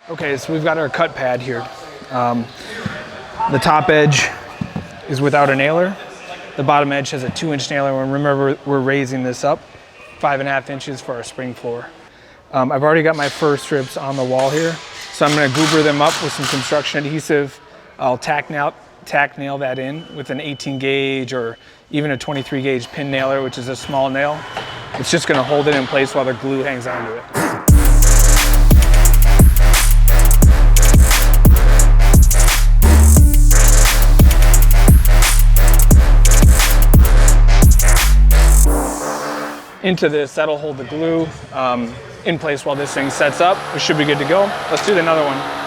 Okay, so we've got our cut pad here. The top edge is without a nailer. The bottom edge has a 2-inch nailer, and remember we're raising this up 5.5 inches for our spring floor. I've already got my first strips on the wall here, so I'm gonna goober them up with some construction adhesive. I'll tack nail that in with an 18 gauge or even a 23 gauge pin nailer, which is a small nail. It's just gonna hold it in place while the glue hangs onto it. Into this, that'll hold the glue in place while this thing sets up. We should be good to go. Let's do another one.